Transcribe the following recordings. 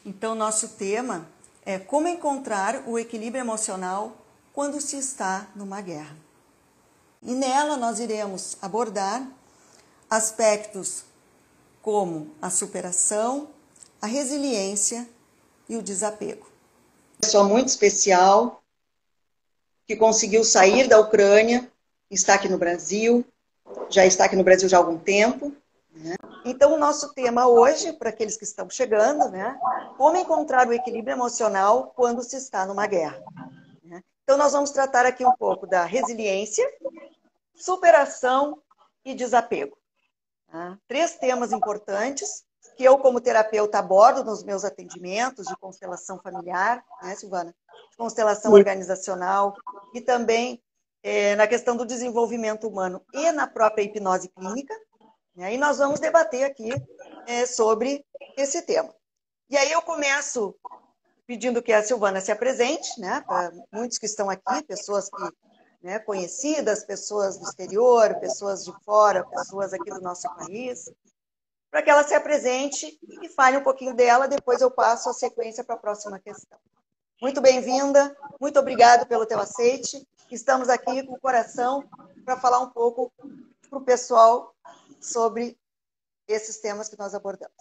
Então, nosso tema é como encontrar o equilíbrio emocional quando se está numa guerra. E nela nós iremos abordar aspectos como a superação, a resiliência e o desapego. Uma pessoa muito especial que conseguiu sair da Ucrânia, está aqui no Brasil, já está aqui no Brasil já há algum tempo. Então, o nosso tema hoje, para aqueles que estão chegando, como encontrar o equilíbrio emocional quando se está numa guerra. Então, nós vamos tratar aqui um pouco da resiliência, superação e desapego. 3 temas importantes que eu, como terapeuta, abordo nos meus atendimentos de constelação familiar, Silvana? De constelação organizacional e também na questão do desenvolvimento humano e na própria hipnose clínica. E nós vamos debater aqui sobre esse tema. E aí eu começo pedindo que a Silvana se apresente, para muitos que estão aqui, pessoas que, conhecidas, pessoas do exterior, pessoas de fora, pessoas aqui do nosso país, para que ela se apresente e fale um pouquinho dela, depois eu passo a sequência para a próxima questão. Muito bem-vinda, muito obrigado pelo teu aceite. Estamos aqui com o coração para falar um pouco para o pessoal sobre esses temas que nós abordamos.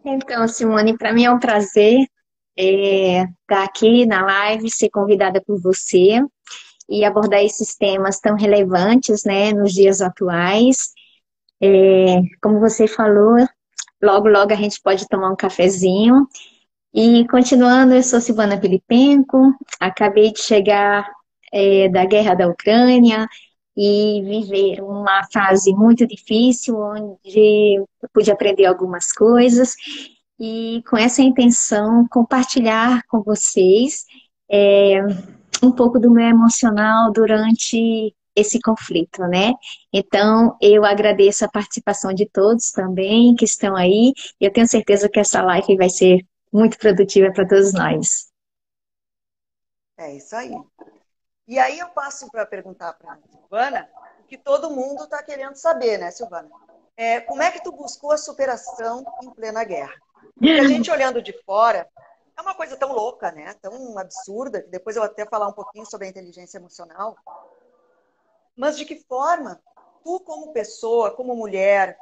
Então, Simone, para mim é um prazer estar aqui na live, ser convidada por você e abordar esses temas tão relevantes, nos dias atuais. Como você falou, logo, logo a gente pode tomar um cafezinho. E continuando, eu sou Silvana Pilipenko, acabei de chegar da guerra da Ucrânia e viver uma fase muito difícil, onde eu pude aprender algumas coisas e com essa intenção compartilhar com vocês um pouco do meu emocional durante esse conflito, Então, eu agradeço a participação de todos também que estão aí. Eu tenho certeza que essa live vai ser muito produtiva para todos nós. É isso aí. E aí eu passo para perguntar para a Silvana o que todo mundo está querendo saber, Silvana? Como é que tu buscou a superação em plena guerra? Porque a gente olhando de fora, é uma coisa tão louca, tão absurda, que depois eu vou até falar um pouquinho sobre a inteligência emocional. Mas de que forma tu, como pessoa, como mulher,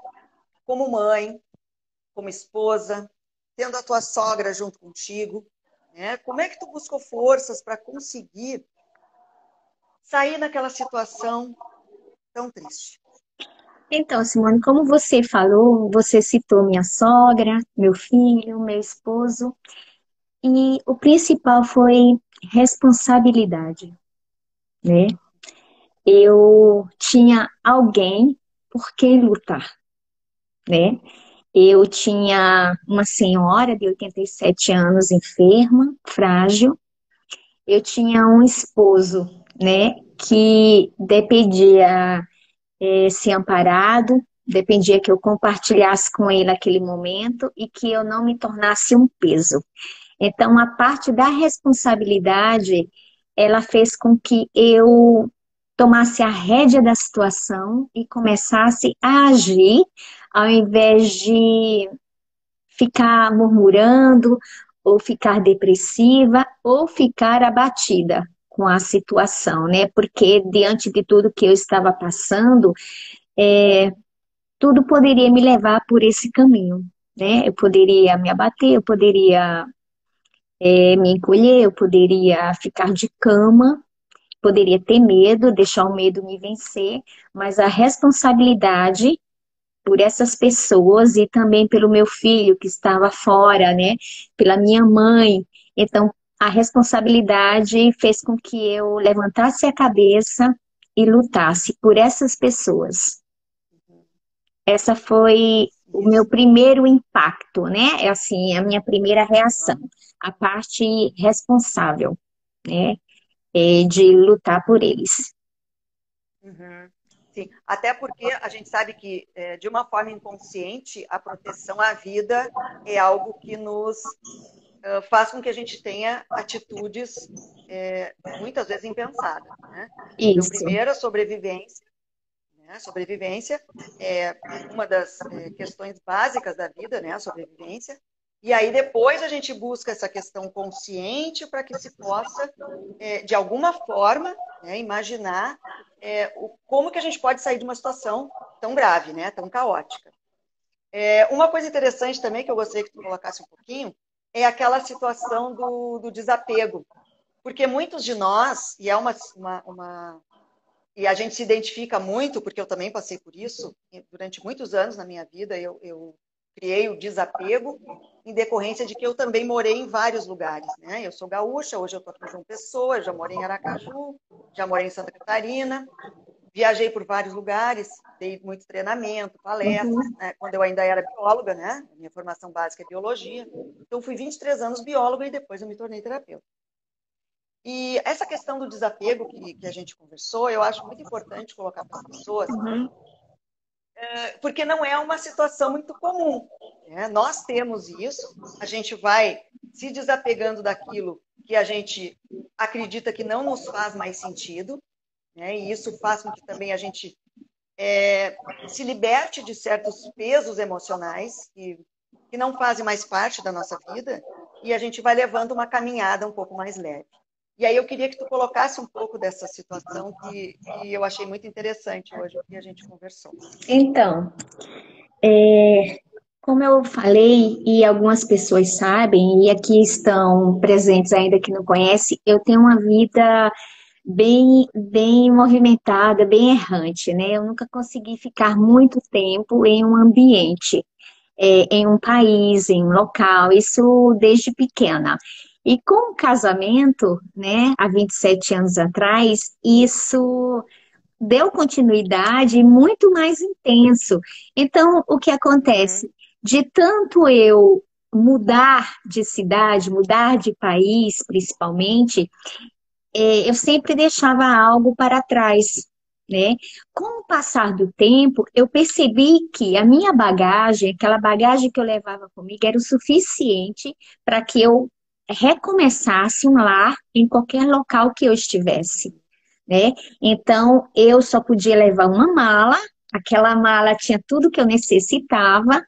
como mãe, como esposa, tendo a tua sogra junto contigo, como é que tu buscou forças para conseguir sair daquela situação tão triste? Então, Simone, como você falou, você citou minha sogra, meu filho, meu esposo, e o principal foi responsabilidade, Eu tinha alguém por quem lutar, Eu tinha uma senhora de 87 anos enferma, frágil. Eu tinha um esposo, que dependia ser amparado, dependia que eu compartilhasse com ele aquele momento e que eu não me tornasse um peso. Então, a parte da responsabilidade, ela fez com que eu tomasse a rédea da situação e começasse a agir, ao invés de ficar murmurando, ou ficar depressiva, ou ficar abatida com a situação, Porque diante de tudo que eu estava passando, tudo poderia me levar por esse caminho, Eu poderia me abater, eu poderia me encolher, eu poderia ficar de cama, poderia ter medo, deixar o medo me vencer, mas a responsabilidade por essas pessoas e também pelo meu filho que estava fora, pela minha mãe. Então, a responsabilidade fez com que eu levantasse a cabeça e lutasse por essas pessoas. Essa foi o meu primeiro impacto, É assim, a minha primeira reação, a parte responsável, de lutar por eles. Sim, até porque a gente sabe que, de uma forma inconsciente, a proteção à vida é algo que nos faz com que a gente tenha atitudes muitas vezes impensadas. Então, Isso. primeiro, a sobrevivência. Sobrevivência é uma das questões básicas da vida, a sobrevivência. E aí depois a gente busca essa questão consciente para que se possa, de alguma forma, né, imaginar como que a gente pode sair de uma situação tão grave, né, tão caótica. Uma coisa interessante também que eu gostaria que tu colocasse um pouquinho é aquela situação do desapego. Porque muitos de nós, e e a gente se identifica muito, porque eu também passei por isso, durante muitos anos na minha vida, eu criei o desapego em decorrência de que eu também morei em vários lugares, né? Eu sou gaúcha, hoje eu estou aqui em João Pessoa, já morei em Aracaju, já morei em Santa Catarina, viajei por vários lugares, dei muito treinamento, palestras, né? Quando eu ainda era bióloga, né? Minha formação básica é biologia, então fui 23 anos bióloga e depois eu me tornei terapeuta. E essa questão do desapego que a gente conversou, eu acho muito importante colocar para as pessoas, porque não é uma situação muito comum, né? Nós temos isso, a gente vai se desapegando daquilo que a gente acredita que não nos faz mais sentido, né? E isso faz com que também a gente se liberte de certos pesos emocionais que não fazem mais parte da nossa vida, e a gente vai levando uma caminhada um pouco mais leve. E aí eu queria que tu colocasse um pouco dessa situação que eu achei muito interessante hoje, o que a gente conversou. Então, como eu falei, e algumas pessoas sabem, e aqui estão presentes ainda que não conhecem, eu tenho uma vida bem movimentada, bem errante, né? Eu nunca consegui ficar muito tempo em um ambiente, em um país, em um local, isso desde pequena. E com o casamento, né, há 27 anos atrás, isso deu continuidade e muito mais intenso. Então, o que acontece? De tanto eu mudar de cidade, mudar de país, principalmente, eu sempre deixava algo para trás, né? Com o passar do tempo, eu percebi que a minha bagagem, aquela bagagem que eu levava comigo, era o suficiente para que eu recomeçasse um lar em qualquer local que eu estivesse, né? Então, eu só podia levar uma mala, aquela mala tinha tudo que eu necessitava,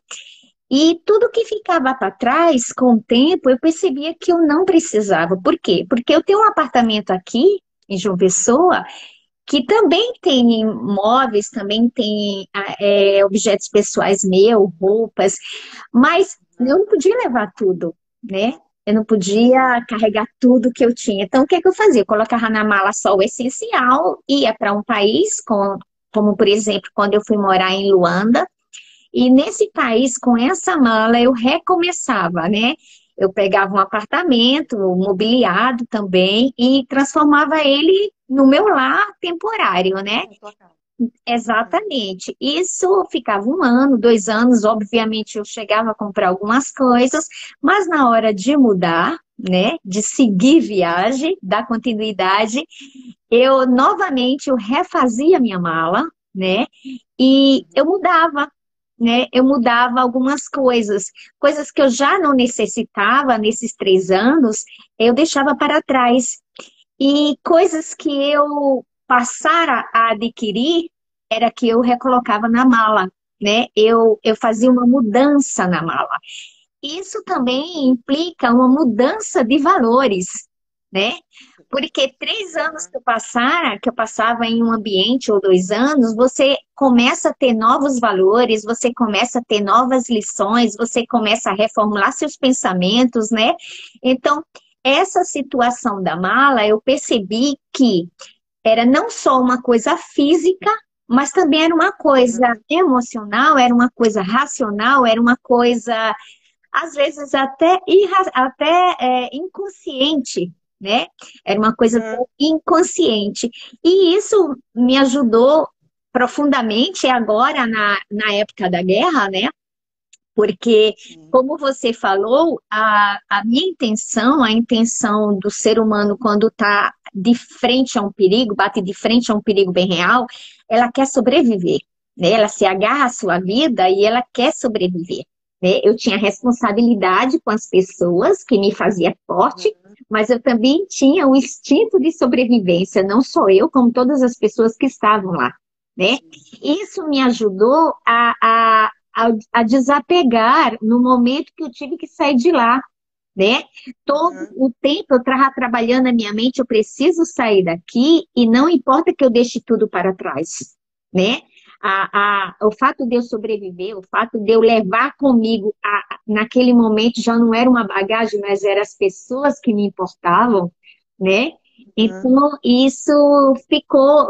e tudo que ficava para trás, com o tempo, eu percebia que eu não precisava. Por quê? Porque eu tenho um apartamento aqui, em João Pessoa, que também tem móveis, também tem objetos pessoais meus, roupas, mas eu não podia levar tudo, né? Eu não podia carregar tudo que eu tinha. Então, o que é que eu fazia? Eu colocava na mala só o essencial, ia para um país, como por exemplo, quando eu fui morar em Luanda, e nesse país, com essa mala, eu recomeçava, né? Eu pegava um apartamento mobiliado também e transformava ele no meu lar temporário, né? Exatamente. Isso ficava 1 ano, 2 anos, obviamente eu chegava a comprar algumas coisas, mas na hora de mudar, né, de seguir viagem, dar continuidade, eu novamente eu refazia minha mala, né, e eu mudava, né, eu mudava algumas coisas, coisas que eu já não necessitava nesses 3 anos, eu deixava para trás. E coisas que eu passara a adquirir era que eu recolocava na mala, né? Eu fazia uma mudança na mala. Isso também implica uma mudança de valores, né? Porque 3 anos que eu passava em um ambiente, ou 2 anos, você começa a ter novos valores, você começa a ter novas lições, você começa a reformular seus pensamentos, né? Então, essa situação da mala, eu percebi que era não só uma coisa física, mas também era uma coisa emocional, era uma coisa racional, era uma coisa às vezes até inconsciente, né? Era uma coisa inconsciente. E isso me ajudou profundamente agora na época da guerra, né? Porque, como você falou, a minha intenção, a intenção do ser humano quando está de frente a um perigo, bate de frente a um perigo bem real, ela quer sobreviver, né? Ela se agarra à sua vida e ela quer sobreviver, né? Eu tinha responsabilidade com as pessoas, que me fazia forte, mas eu também tinha o instinto de sobrevivência, não só eu, como todas as pessoas que estavam lá, né? Isso me ajudou a desapegar no momento que eu tive que sair de lá, né? Todo Uhum. o tempo eu estava trabalhando na minha mente, eu preciso sair daqui e não importa que eu deixe tudo para trás, né? O fato de eu sobreviver, o fato de eu levar comigo, naquele momento já não era uma bagagem, mas eram as pessoas que me importavam, né? Uhum. Então, isso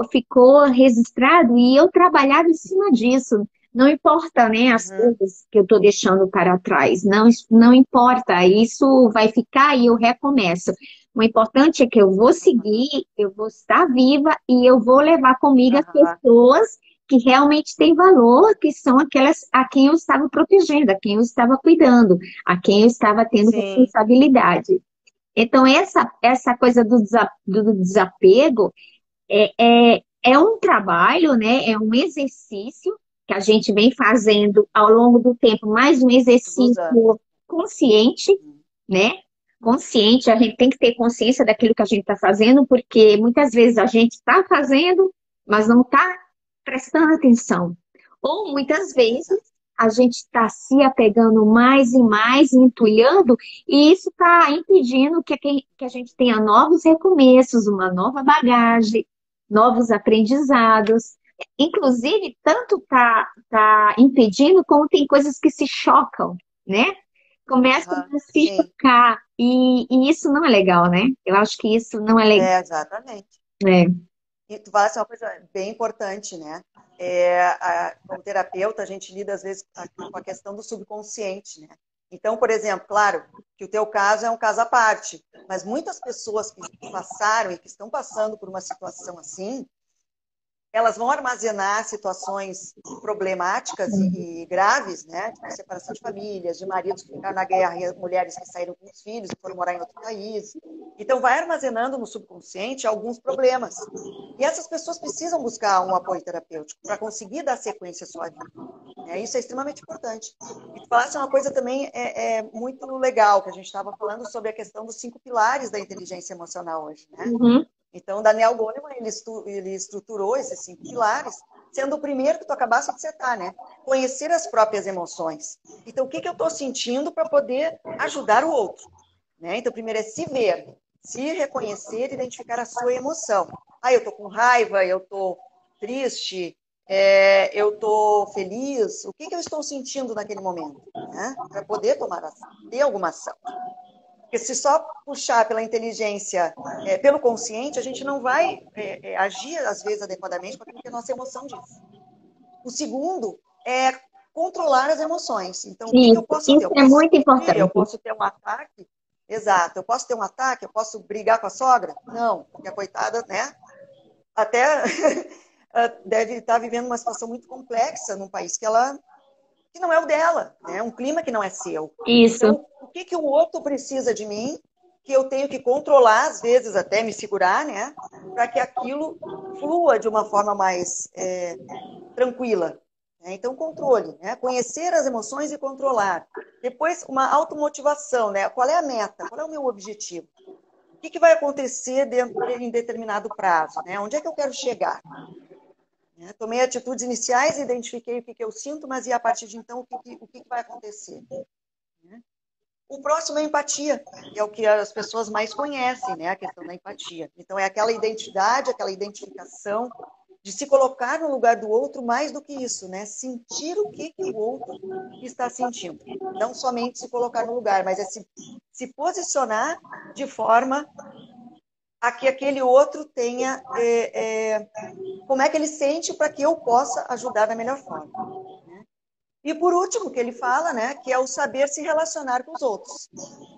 ficou registrado e eu trabalhava em cima disso. Não importa, né, as Uhum. coisas que eu estou deixando para trás, não importa, isso vai ficar e eu recomeço. O importante é que eu vou seguir, eu vou estar viva e eu vou levar comigo as Aham. pessoas que realmente têm valor, que são aquelas a quem eu estava protegendo, a quem eu estava cuidando, a quem eu estava tendo Sim. responsabilidade. Então, essa coisa do desapego é um trabalho, né? É um exercício que a gente vem fazendo ao longo do tempo, mais um Dos anos. exercício consciente, Uhum. né? Consciente, a gente tem que ter consciência daquilo que a gente está fazendo, porque muitas vezes a gente está fazendo, mas não está prestando atenção. Ou muitas vezes Exato. a gente está se apegando mais e mais, entulhando, e isso está impedindo que a gente tenha novos recomeços, uma nova bagagem, novos aprendizados. Inclusive, tanto tá impedindo, como tem coisas que se chocam, né? Começam Aham. a se Sim. chocar, e isso não é legal, né? Eu acho que isso não é legal. É, exatamente. É. E tu falaste uma coisa bem importante, né? Como terapeuta, a gente lida, às vezes, com a questão do subconsciente, né? Então, por exemplo, claro que o teu caso é um caso à parte, mas muitas pessoas que passaram e que estão passando por uma situação assim, elas vão armazenar situações problemáticas e graves, né? Tipo separação de famílias, de maridos que ficaram na guerra e mulheres que saíram com os filhos e foram morar em outro país. Então, vai armazenando no subconsciente alguns problemas. E essas pessoas precisam buscar um apoio terapêutico para conseguir dar sequência à sua vida. Né? Isso é extremamente importante. E tu falaste uma coisa também muito legal, que a gente estava falando sobre a questão dos 5 pilares da inteligência emocional hoje, né? Uhum. Então, Daniel Goleman, ele estruturou esses 5 pilares, sendo o primeiro que tu acabaste de citar, né? Conhecer as próprias emoções. Então, o que eu estou sentindo para poder ajudar o outro? Né? Então, primeiro é se ver, se reconhecer, identificar a sua emoção. Ah, eu estou com raiva, eu estou triste, eu estou feliz. O que eu estou sentindo naquele momento? Né? Para poder ter alguma ação. Porque se só puxar pela inteligência, pelo consciente, a gente não vai agir, às vezes, adequadamente com aquilo que a nossa emoção diz. O segundo é controlar as emoções. Então, o que eu posso ter? Isso Eu é posso muito explodir, eu importante. posso ter um ataque. Exato, eu posso ter um ataque, eu posso brigar com a sogra? Não, porque a coitada, né, até deve estar vivendo uma situação muito complexa num país que não é o dela, né? Um clima que não é seu. Isso. Então, o que o outro precisa de mim, que eu tenho que controlar, às vezes até me segurar, né? Para que aquilo flua de uma forma mais tranquila. Né? Então, controle, né? Conhecer as emoções e controlar. Depois, uma automotivação, né? Qual é a meta? Qual é o meu objetivo? O que vai acontecer em determinado prazo? Né? Onde é que eu quero chegar? Tomei atitudes iniciais, identifiquei o que eu sinto, mas e a partir de então, o que vai acontecer? O próximo é empatia, que é o que as pessoas mais conhecem, né? A questão da empatia. Então, é aquela identidade, aquela identificação de se colocar no lugar do outro mais do que isso, né? Sentir o que o outro está sentindo. Não somente se colocar no lugar, mas é se posicionar de forma a que aquele outro tenha como é que ele sente para que eu possa ajudar da melhor forma. Né? E por último, que ele fala, né, que é o saber se relacionar com os outros.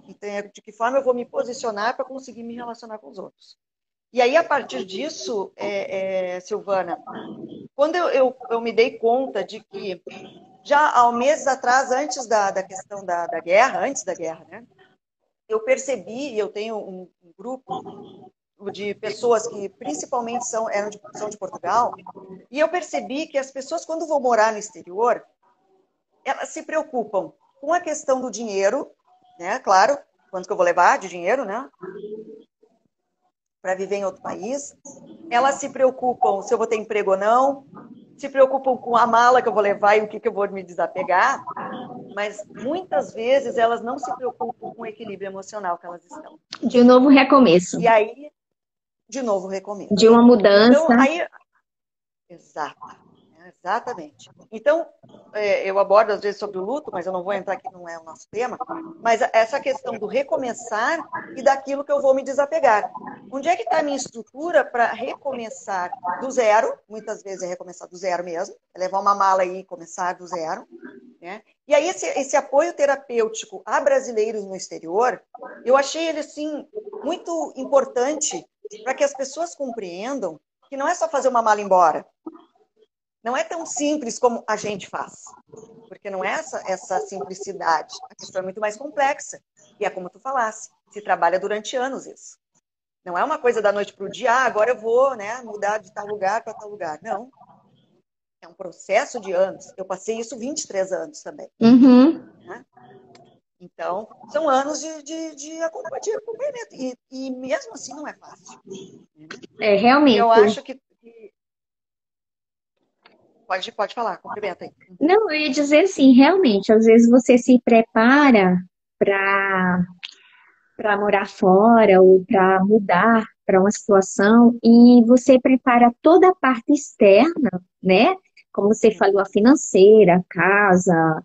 Então, de que forma eu vou me posicionar para conseguir me relacionar com os outros. E aí, a partir disso, Silvana, quando eu me dei conta de que já há meses atrás, antes da questão da guerra, antes da guerra, né, eu percebi, e eu tenho um grupo de pessoas que principalmente são de Portugal, e eu percebi que as pessoas, quando vão morar no exterior, elas se preocupam com a questão do dinheiro, né? Claro, quanto que eu vou levar de dinheiro, né? Para viver em outro país. Elas se preocupam se eu vou ter emprego ou não. se preocupam com a mala que eu vou levar e o que eu vou me desapegar, mas muitas vezes elas não se preocupam com o equilíbrio emocional que elas estão. De um novo recomeço. E aí, de novo, recomeço. De uma mudança. Então, aí, exato. Exatamente. Então, eu abordo às vezes sobre o luto, mas eu não vou entrar aqui, não é o nosso tema, mas essa questão do recomeçar e daquilo que eu vou me desapegar. Onde é que está a minha estrutura para recomeçar do zero? Muitas vezes é recomeçar do zero mesmo, é levar uma mala e começar do zero. Né? E aí esse apoio terapêutico a brasileiros no exterior, eu achei ele, assim, muito importante para que as pessoas compreendam que não é só fazer uma mala e ir embora. Não é tão simples como a gente faz, porque não é essa simplicidade. A questão é muito mais complexa. E é como tu falasse, se trabalha durante anos isso. Não é uma coisa da noite para o dia, agora eu vou, né, mudar de tal lugar para tal lugar. Não. É um processo de anos. Eu passei isso 23 anos também. Uhum. Né? Então, são anos de acompanhamento. E mesmo assim não é fácil. É, realmente. Eu acho que Pode falar, cumprimenta aí. Não, eu ia dizer assim, realmente, às vezes você se prepara para morar fora ou para mudar para uma situação e você prepara toda a parte externa, né? Como você falou, a financeira, a casa,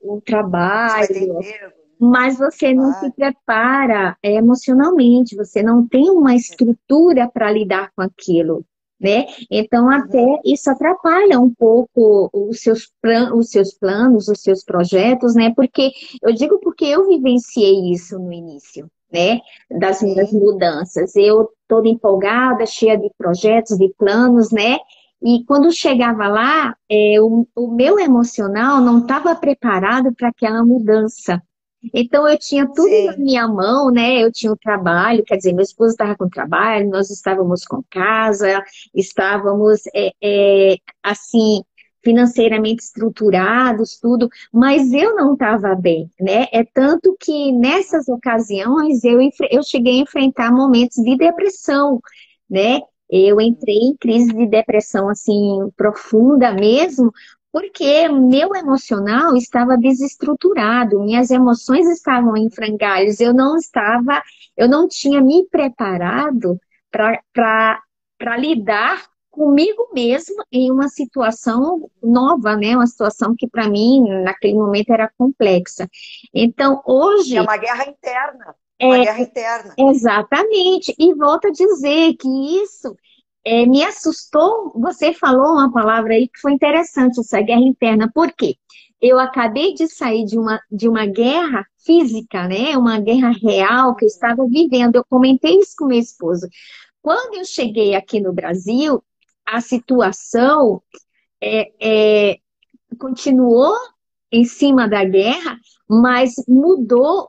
o Você vai ter trabalho, emprego, mas você não se trabalho. prepara emocionalmente, você não tem uma estrutura para lidar com aquilo, né? Então, até isso atrapalha um pouco os seus planos, os seus projetos, né? Porque eu digo porque eu vivenciei isso no início, né? Das minhas Sim. mudanças. Eu toda empolgada, cheia de projetos, de planos, né? E quando chegava lá, o meu emocional não estava preparado para aquela mudança. Então, eu tinha tudo na Sim. minha mão, né? Eu tinha o trabalho, quer dizer, meu esposo estava com trabalho, nós estávamos com casa, estávamos, assim, financeiramente estruturados, tudo, mas eu não estava bem, né? É tanto que nessas ocasiões eu cheguei a enfrentar momentos de depressão, né? Eu entrei em crise de depressão, assim, profunda mesmo, porque meu emocional estava desestruturado, minhas emoções estavam em frangalhos, eu não tinha me preparado para lidar comigo mesma em uma situação nova, né? Uma situação que para mim naquele momento era complexa. Então, E é hoje uma guerra interna. Uma é guerra interna. exatamente, e volto a dizer que isso me assustou. Você falou uma palavra aí que foi interessante, essa guerra interna. Por quê? Eu acabei de sair de uma guerra física, né? Uma guerra real que eu estava vivendo. Eu comentei isso com meu esposo. Quando eu cheguei aqui no Brasil, a situação é, é, continuou em cima da guerra, mas mudou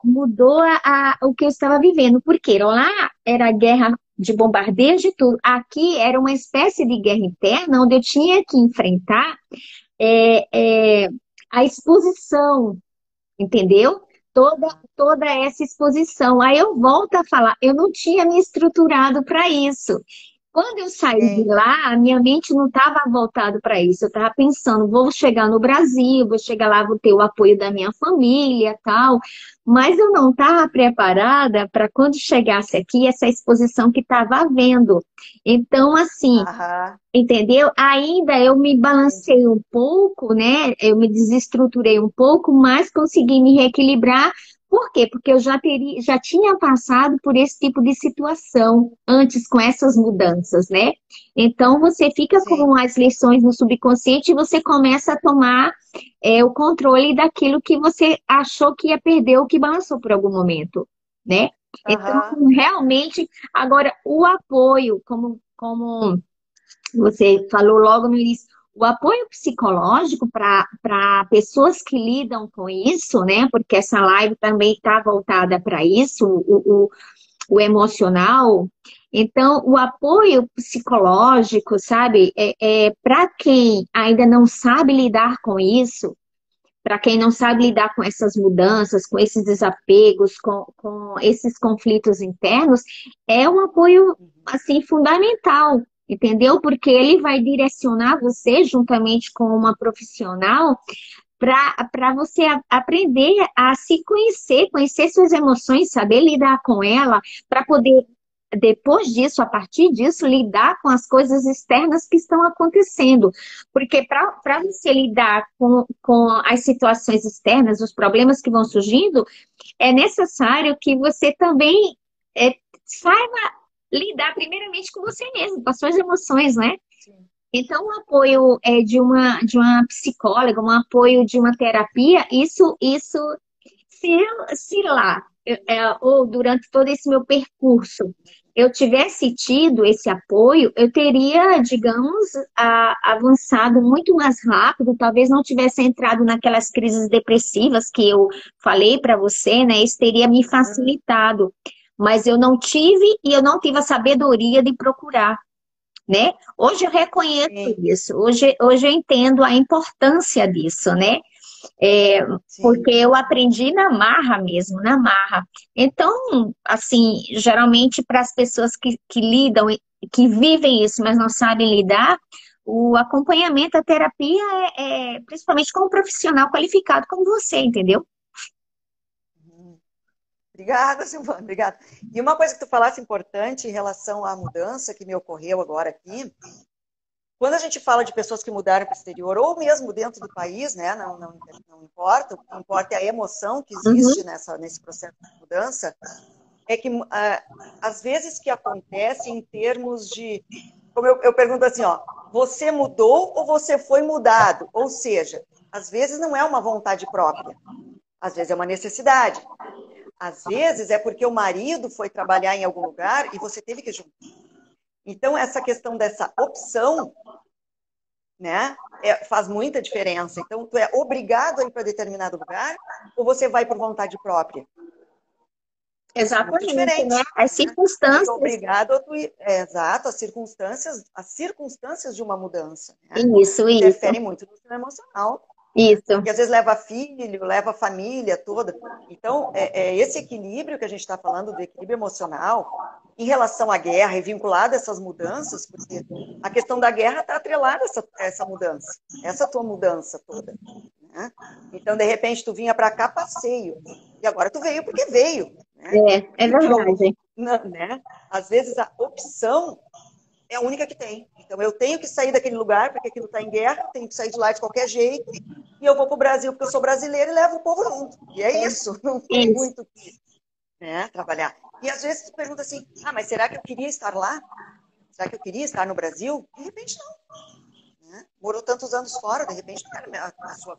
o que eu estava vivendo, porque lá era guerra de bombardeio de tudo. Aqui era uma espécie de guerra interna, onde eu tinha que enfrentar é, é, a exposição, entendeu? Toda essa exposição. Aí eu volto a falar, eu não tinha me estruturado para isso. Quando eu saí de Sim. lá, a minha mente não estava voltada para isso. Eu estava pensando, vou chegar no Brasil, vou chegar lá, vou ter o apoio da minha família, tal. Mas eu não estava preparada para quando chegasse aqui essa exposição que estava havendo. Então, assim, Aham. entendeu? Ainda eu me balancei Entendi. um pouco, né? Eu me desestruturei um pouco, mas consegui me reequilibrar. Por quê? Porque eu já tinha passado por esse tipo de situação antes com essas mudanças, né? Então você fica Sim. com as lições no subconsciente e você começa a tomar o controle daquilo que você achou que ia perder ou que balançou por algum momento, né? Então, Aham. realmente, agora o apoio, como você falou logo no início, o apoio psicológico para pessoas que lidam com isso, né? Porque essa live também está voltada para isso, o emocional. Então, o apoio psicológico, sabe, para quem ainda não sabe lidar com isso, para quem não sabe lidar com essas mudanças, com esses desapegos, com esses conflitos internos, é um apoio, assim, fundamental, entendeu? Porque ele vai direcionar você, juntamente com uma profissional, para você aprender a se conhecer, conhecer suas emoções, saber lidar com ela, para poder, depois disso, a partir disso, lidar com as coisas externas que estão acontecendo. Porque para você lidar com as situações externas, os problemas que vão surgindo, é necessário que você também saiba lidar primeiramente com você mesmo, com as suas emoções, né? Sim. Então, o apoio de uma psicóloga, um apoio de uma terapia, isso se lá, ou durante todo esse meu percurso, eu tivesse tido esse apoio, eu teria, digamos, avançado muito mais rápido, talvez não tivesse entrado naquelas crises depressivas que eu falei para você, né? Isso teria me facilitado. Mas eu não tive e eu não tive a sabedoria de procurar, né? Hoje eu reconheço Sim, isso, hoje eu entendo a importância disso, né? É, sim. porque eu aprendi na marra mesmo, na marra. Então, assim, geralmente para as pessoas que lidam, que vivem isso, mas não sabem lidar, o acompanhamento, a terapia principalmente com um profissional qualificado como você, entendeu? Uhum. Obrigada, Silvana, obrigada. E uma coisa que tu falasse importante em relação à mudança que me ocorreu agora aqui, quando a gente fala de pessoas que mudaram para o exterior, ou mesmo dentro do país, né, não importa, o que importa é a emoção que Uhum, existe nesse processo de mudança, é que às vezes que acontece em termos de, como eu pergunto assim, ó, você mudou ou você foi mudado? Ou seja, às vezes não é uma vontade própria, às vezes é uma necessidade. Às vezes é porque o marido foi trabalhar em algum lugar e você teve que ir junto. Então, essa questão dessa opção, né, faz muita diferença. Então, tu é obrigado a ir para determinado lugar ou você vai por vontade própria? É muito exatamente, né? diferente. As Né? Tu ir circunstâncias. obrigado a tu ir. Exato, as circunstâncias de uma mudança, né? Isso, Interferem muito no seu emocional. Né? isso. E às vezes leva filho, leva a família toda. Então, é esse equilíbrio que a gente está falando, do equilíbrio emocional, em relação à guerra e vinculado a essas mudanças, porque a questão da guerra está atrelada a essa mudança, essa tua mudança toda. Né? Então, de repente, tu vinha para cá passeio, e agora tu veio porque veio. Né? É Então, verdade. né? Às vezes a opção é a única que tem. Então, eu tenho que sair daquele lugar porque aquilo está em guerra, eu tenho que sair de lá de qualquer jeito, e eu vou para o Brasil porque eu sou brasileira e levo o povo junto. E é isso, não tem Isso. muito o que, né, trabalhar. E às vezes tu pergunta assim, mas será que eu queria estar lá? Será que eu queria estar no Brasil? De repente não. Né? Morou tantos anos fora, de repente não era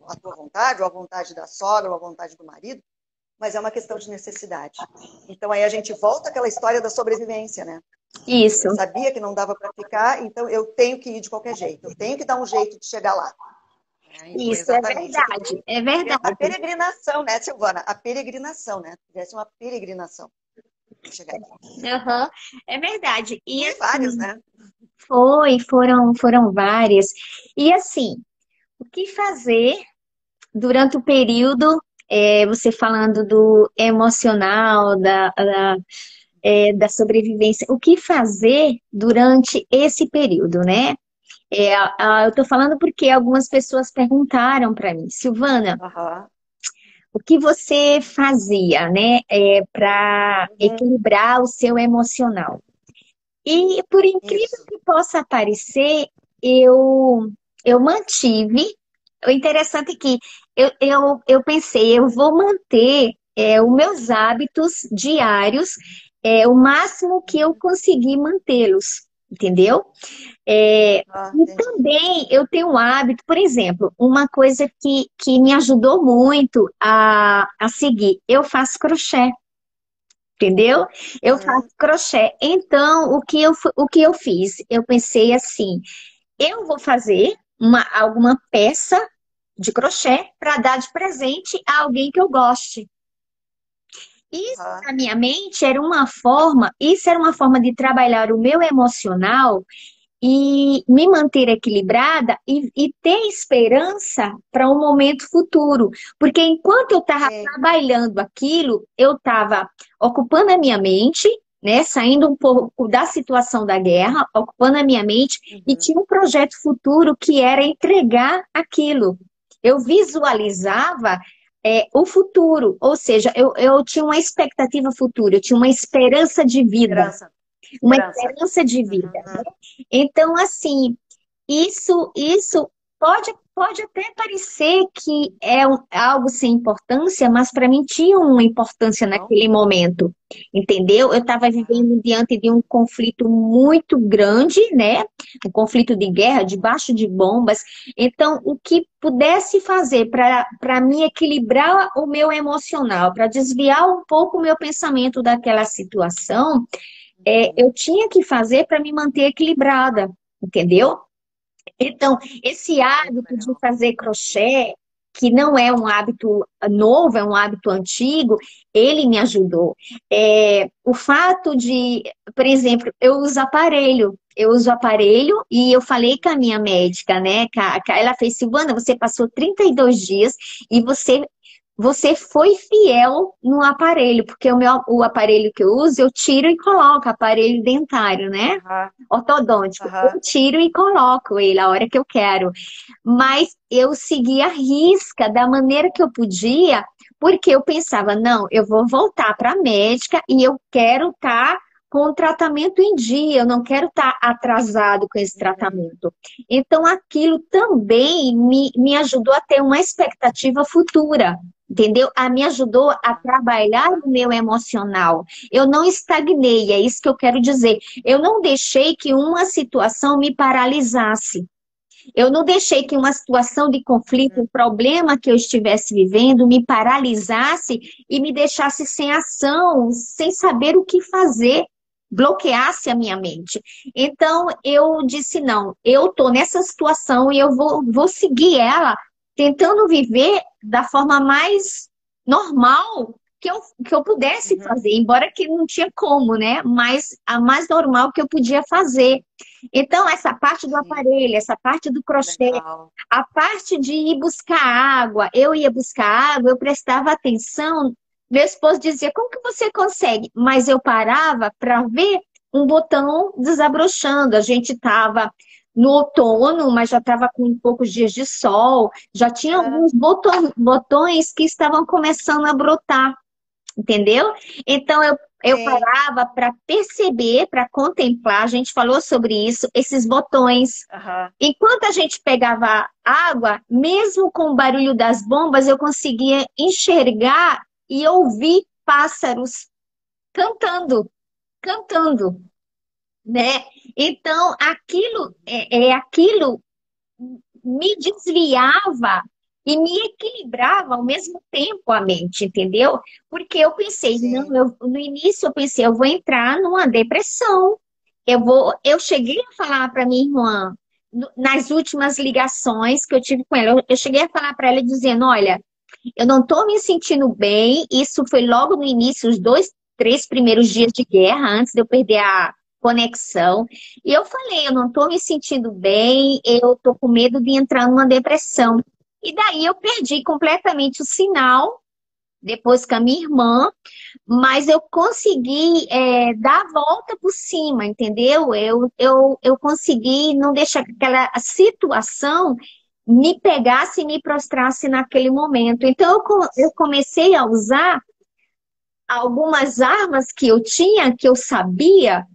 a tua vontade, ou a vontade da sogra, ou a vontade do marido, mas é uma questão de necessidade. Então aí a gente volta àquela história da sobrevivência, né? Eu Isso. sabia que não dava para ficar, então eu tenho que ir de qualquer jeito. Eu tenho que dar um jeito de chegar lá. E foi Isso é exatamente o que tu... verdade. É A verdade. peregrinação, né, Silvana? A peregrinação, né? Tivesse uma peregrinação para chegar aqui. Aham, é verdade. E E vários, assim, né? foram várias. E assim, o que fazer durante o período, você falando do emocional, da sobrevivência, o que fazer durante esse período, né? Eu estou falando porque algumas pessoas perguntaram para mim, Silvana, Aham. o que você fazia, né, para Uhum. equilibrar o seu emocional? E por incrível Isso. que possa parecer, eu mantive. O interessante é que eu pensei, eu vou manter os meus hábitos diários, o máximo que eu Uhum. conseguir mantê-los, entendeu? É, Ah, e entendi. também eu tenho um hábito, por exemplo, uma coisa que me ajudou muito a seguir, eu faço crochê. Entendeu? Eu faço Uhum. crochê. Então, o que eu fiz? Eu pensei assim: eu vou fazer alguma peça de crochê para dar de presente a alguém que eu goste. Isso, Aham. na minha mente, isso era uma forma de trabalhar o meu emocional e me manter equilibrada e ter esperança para um momento futuro. Porque enquanto eu estava Sim. trabalhando aquilo, eu estava ocupando a minha mente né? Saindo um pouco da situação da guerra, ocupando a minha mente, e tinha um projeto futuro que era entregar aquilo. Eu visualizava o futuro, ou seja, eu tinha uma expectativa futura, eu tinha uma esperança de vida, Esperança. uma Esperança. esperança de vida, né? Então, assim, isso pode até parecer que é algo sem importância, mas para mim tinha uma importância Não? naquele momento, entendeu? Eu estava vivendo diante de um conflito muito grande, né? Um conflito de guerra, debaixo de bombas. Então, o que pudesse fazer para me equilibrar o meu emocional, para desviar um pouco o meu pensamento daquela situação, eu tinha que fazer para me manter equilibrada, entendeu? Então, esse Muito hábito de legal. fazer crochê, que não é um hábito novo, é um hábito antigo, ele me ajudou. O fato de, por exemplo, eu uso aparelho e eu falei com a minha médica, né? Ela fez, Silvana, você passou 32 dias e você foi fiel no aparelho, porque o aparelho que eu uso, eu tiro e coloco, aparelho dentário, né? Aham, Ortodôntico. aham. Eu tiro e coloco ele a hora que eu quero. Mas eu seguia a risca da maneira que eu podia, porque eu pensava, não, eu vou voltar para a médica e eu quero estar com o tratamento em dia, eu não quero estar atrasado com esse tratamento. Então, aquilo também me ajudou a ter uma expectativa futura. Entendeu? Me ajudou a trabalhar no meu emocional. Eu não estagnei, é isso que eu quero dizer. Eu não deixei que uma situação me paralisasse. Eu não deixei que uma situação de conflito, um problema que eu estivesse vivendo, me paralisasse e me deixasse sem ação, sem saber o que fazer, bloqueasse a minha mente. Então, eu disse: não, eu estou nessa situação e eu vou seguir ela, tentando viver da forma mais normal que eu pudesse Uhum. fazer, embora que não tinha como, né? Mas a mais normal que eu podia fazer. Então, essa parte do Sim, aparelho, essa parte do crochê, legal. a parte de ir buscar água, eu ia buscar água, eu prestava atenção. Meu esposo dizia, como que você consegue? Mas eu parava para ver um botão desabrochando. A gente estava no outono, mas já estava com poucos dias de sol, já tinha Ah, alguns botões que estavam começando a brotar. Entendeu? Então eu sei. parava para perceber, para contemplar, a gente falou sobre isso, esses botões. Aham. Enquanto a gente pegava água, mesmo com o barulho das bombas, eu conseguia enxergar e ouvir pássaros cantando, cantando, né? Então aquilo me desviava e me equilibrava ao mesmo tempo a mente, entendeu? Porque eu pensei, não, Sim. no início eu pensei, eu vou entrar numa depressão. Eu cheguei a falar para minha irmã, nas últimas ligações que eu tive com ela, eu cheguei a falar para ela dizendo, olha, eu não estou me sentindo bem, isso foi logo no início, os 2, 3 primeiros dias de guerra, antes de eu perder a conexão. E eu falei, eu não estou me sentindo bem, eu estou com medo de entrar numa depressão. E daí eu perdi completamente o sinal, depois com a minha irmã, mas eu consegui dar a volta por cima, entendeu? Eu consegui não deixar que aquela situação me pegasse e me prostrasse naquele momento. Então, eu comecei a usar algumas armas que eu tinha, que eu sabia,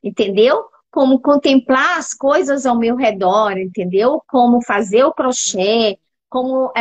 entendeu? Como contemplar as coisas ao meu redor, entendeu? Como fazer o crochê, como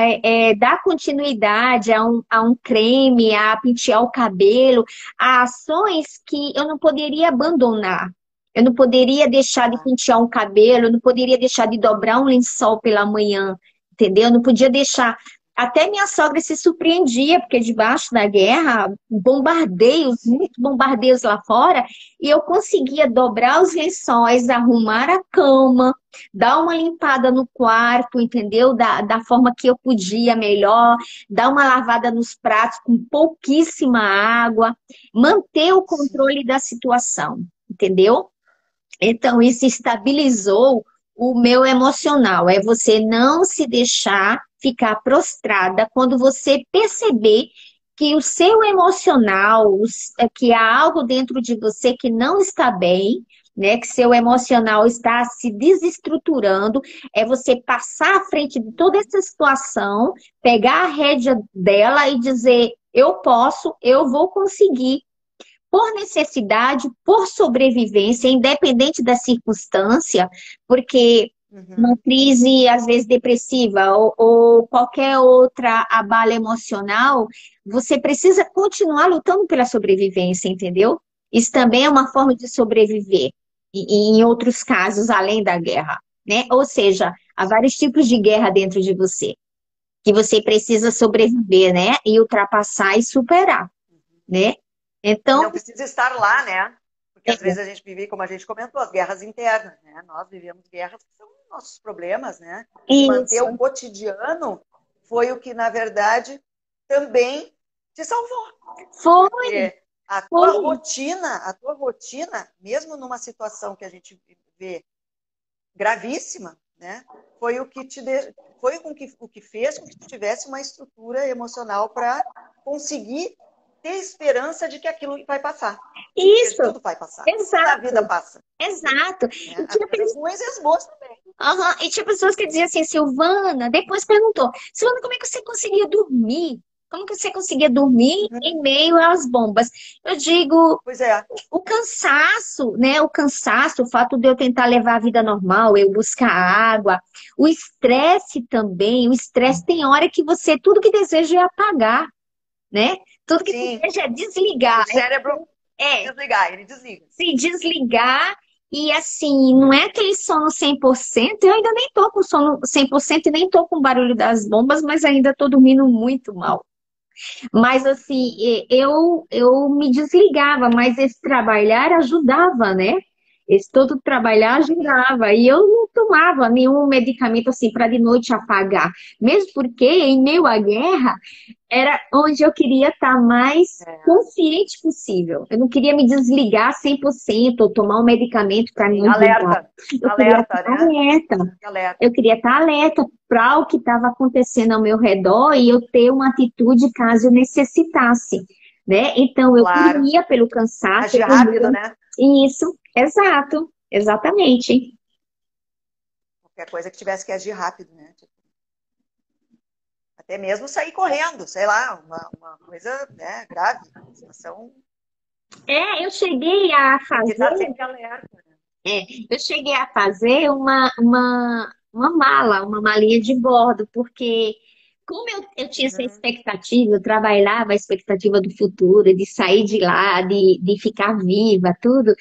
dar continuidade a um creme, a pentear o cabelo, a ações que eu não poderia abandonar. Eu não poderia deixar de Tá. pentear um cabelo, eu não poderia deixar de dobrar um lençol pela manhã, entendeu? Eu não podia deixar. Até minha sogra se surpreendia, porque debaixo da guerra, bombardeios, Sim. muitos bombardeios lá fora, e eu conseguia dobrar os lençóis, arrumar a cama, dar uma limpada no quarto, entendeu? Da forma que eu podia melhor, dar uma lavada nos pratos com pouquíssima água, manter o Sim. controle da situação, entendeu? Então, isso estabilizou o meu emocional. É você não se deixar ficar prostrada quando você perceber que o seu emocional, que há algo dentro de você que não está bem, né? Que seu emocional está se desestruturando, é você passar à frente de toda essa situação, pegar a rédea dela e dizer: eu posso, eu vou conseguir. Por necessidade, por sobrevivência, independente da circunstância, porque uma Uhum. crise, às vezes, depressiva ou qualquer outra abala emocional, você precisa continuar lutando pela sobrevivência, entendeu? Isso também é uma forma de sobreviver, em outros casos, além da guerra, né? Ou seja, há vários tipos de guerra dentro de você, que você precisa sobreviver, né? E ultrapassar e superar, né? E Então, não precisa estar lá, né? Porque às vezes a gente vive, como a gente comentou, as guerras internas, né? Nós vivemos guerras que são nossos problemas, né? E manter o isso. cotidiano foi o que, na verdade, também te salvou. Foi, Porque foi. a tua rotina, mesmo numa situação que a gente vê gravíssima, né? Foi o que foi o que fez com que tu tivesse uma estrutura emocional para conseguir ter esperança de que aquilo vai passar. Porque Isso, tudo vai passar. Tudo na vida exato, passa. exato. Né? As coisas ruins e as boas também. Aham, e tinha pessoas que diziam assim, Silvana, depois perguntou, Silvana, como é que você conseguia dormir? Como que você conseguia dormir Uhum. em meio às bombas? Eu digo, Pois é. o cansaço, né? O cansaço, o fato de eu tentar levar a vida normal, eu buscar água, o estresse também, o estresse tem hora que você, tudo que deseja é apagar, né? Tudo que Sim, deseja é desligar, o cérebro é desligar, ele desliga. se desligar e assim, não é aquele sono 100%. Eu ainda nem tô com sono 100% e nem tô com o barulho das bombas, mas ainda tô dormindo muito mal. Mas assim, eu me desligava, mas esse trabalhar ajudava, né? Esse todo trabalhar Sim. ajudava. E eu não tomava nenhum medicamento assim para de noite apagar. Mesmo porque, em meio à guerra, era onde eu queria estar mais É. consciente possível. Eu não queria me desligar 100% ou tomar um medicamento para me Sim. ajudar. Alerta. Eu queria Alerta, estar né? alerta. Alerta. Eu queria estar alerta para o que estava acontecendo ao meu redor e eu ter uma atitude caso eu necessitasse, né? Então eu Claro. corria pelo cansaço, eu Agir rápido, corria. né? Isso, exato, exatamente. Qualquer coisa que tivesse que agir rápido, né? Tipo, até mesmo sair correndo, sei lá, uma coisa, né, grave, uma situação, Eu cheguei a porque fazer tá sempre alerta, né? Eu cheguei a fazer uma mala, uma malinha de bordo, porque como eu tinha essa Uhum. expectativa, eu trabalhava a expectativa do futuro, de sair de lá, de ficar viva, tudo.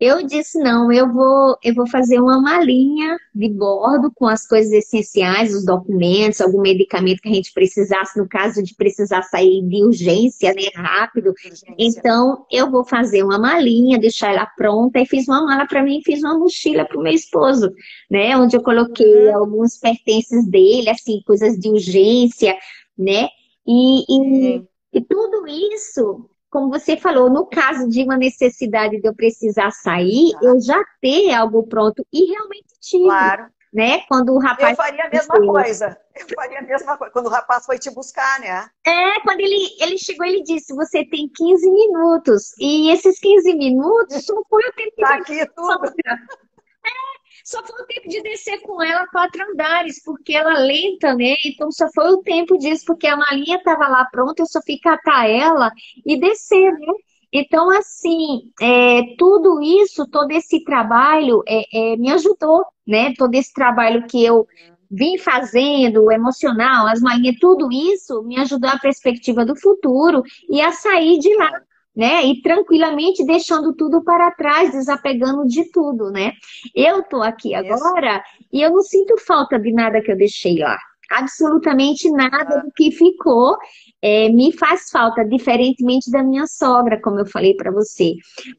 Eu disse, não, eu vou fazer uma malinha de bordo com as coisas essenciais, os documentos, algum medicamento que a gente precisasse, no caso de precisar sair de urgência, né, rápido. Urgência. Então, eu vou fazer uma malinha, deixar ela pronta, e fiz uma mala para mim, e fiz uma mochila para o meu esposo, né, onde eu coloquei Uhum. alguns pertences dele, assim, coisas de urgência, né, Sim, e tudo isso como você falou, no caso de uma necessidade de eu precisar sair, eu tá, já ter algo pronto e realmente tive, claro. né? Quando o Eu rapaz faria a mesma apareceu. coisa. Eu faria a mesma coisa. Quando o rapaz foi te buscar, né? Quando ele chegou, ele disse: Você tem 15 minutos. E esses 15 minutos só foi o tempo Tá de aqui tudo. só foi o tempo de descer com ela 4 andares, porque ela é lenta, né? Então só foi o tempo disso, porque a malinha estava lá pronta, eu só fui catar ela e descer, né? Então, assim, tudo isso, todo esse trabalho me ajudou, né? Todo esse trabalho que eu vim fazendo, o emocional, as malinhas, tudo isso me ajudou a perspectiva do futuro e a sair de lá, Claro. né? E tranquilamente deixando tudo para trás, desapegando de tudo, né? Eu tô aqui Isso. agora e eu não sinto falta de nada que eu deixei lá. Absolutamente nada Aham. do que ficou me faz falta, diferentemente da minha sogra, como eu falei para você.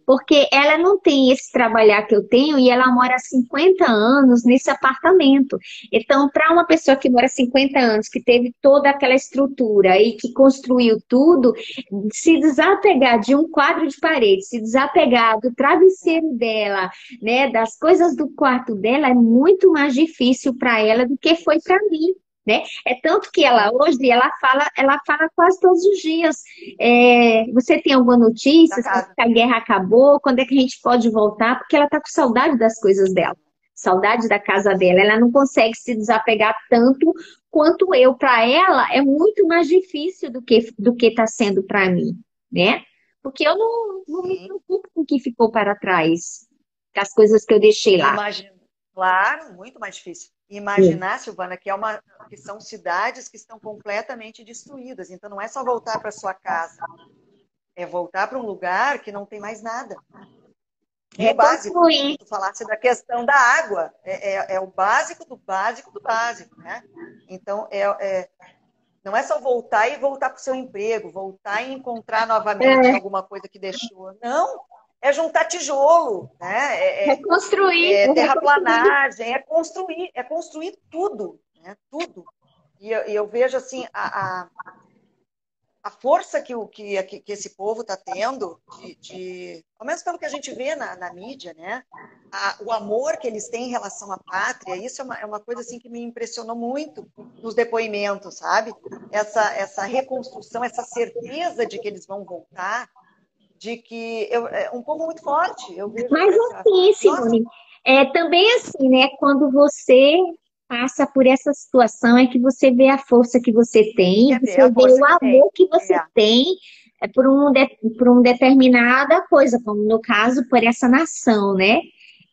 Porque ela não tem esse trabalhar que eu tenho e ela mora há 50 anos nesse apartamento. Então, para uma pessoa que mora há 50 anos, que teve toda aquela estrutura e que construiu tudo, se desapegar de um quadro de parede, se desapegar do É. travesseiro dela, né, das coisas do quarto dela, é muito mais difícil para ela do que foi para mim. né? É tanto que ela hoje, ela fala quase todos os dias. Você tem alguma Da notícia? Sabe casa. que a guerra acabou? Quando é que a gente pode voltar? Porque ela tá com saudade das coisas dela, saudade da casa dela. Ela não consegue se desapegar tanto quanto eu. Para ela é muito mais difícil do que está sendo para mim, né? Porque eu não me Sim. preocupo com o que ficou para trás, com as coisas que eu deixei E lá. imagina, claro, muito mais difícil. Imaginar, Silvana, que são cidades que estão completamente destruídas. Então, não é só voltar para sua casa, é voltar para um lugar que não tem mais nada. Nem o básico. Reconstruir. Como tu falasse da questão da água, é o básico do básico do básico, né? Então, não é só voltar e voltar para o seu emprego, voltar e encontrar novamente É, alguma coisa que deixou. Não, é juntar tijolo, né? reconstruir, reconstruir. Terraplanagem, é construir tudo, né? Tudo. E eu vejo assim a força que esse povo está tendo, ao menos pelo que a gente vê na mídia, né? O amor que eles têm em relação à pátria, isso é uma coisa assim que me impressionou muito nos depoimentos, sabe? Essa reconstrução, essa certeza de que eles vão voltar, de que é um povo muito forte. Eu vejo Mas essa. assim, Nossa, Simone, também assim, né? Quando você passa por essa situação, é que você vê a força que você tem, quer ver você a vê força o que tem. amor que você É. tem por uma determinada coisa, como no caso, por essa nação, né?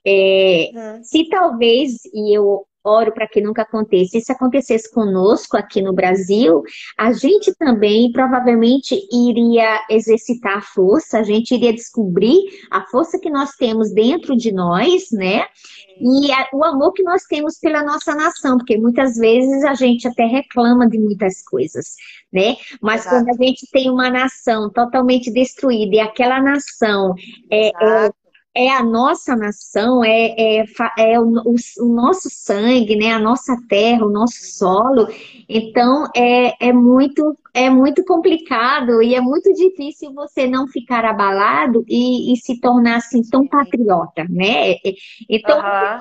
Uhum. Se talvez, e eu oro para que nunca aconteça, se acontecesse conosco aqui no Brasil, a gente também provavelmente iria exercitar a força, a gente iria descobrir a força que nós temos dentro de nós, né? Sim, E o amor que nós temos pela nossa nação, porque muitas vezes a gente até reclama de muitas coisas, né? Mas quando a exato, gente tem uma nação totalmente destruída e aquela nação é, exato. é a nossa nação, o nosso sangue, né? A nossa terra, o nosso Uhum. solo. Então é muito complicado e é muito difícil você não ficar abalado e se tornar assim tão Sim. patriota, né? Então Aham,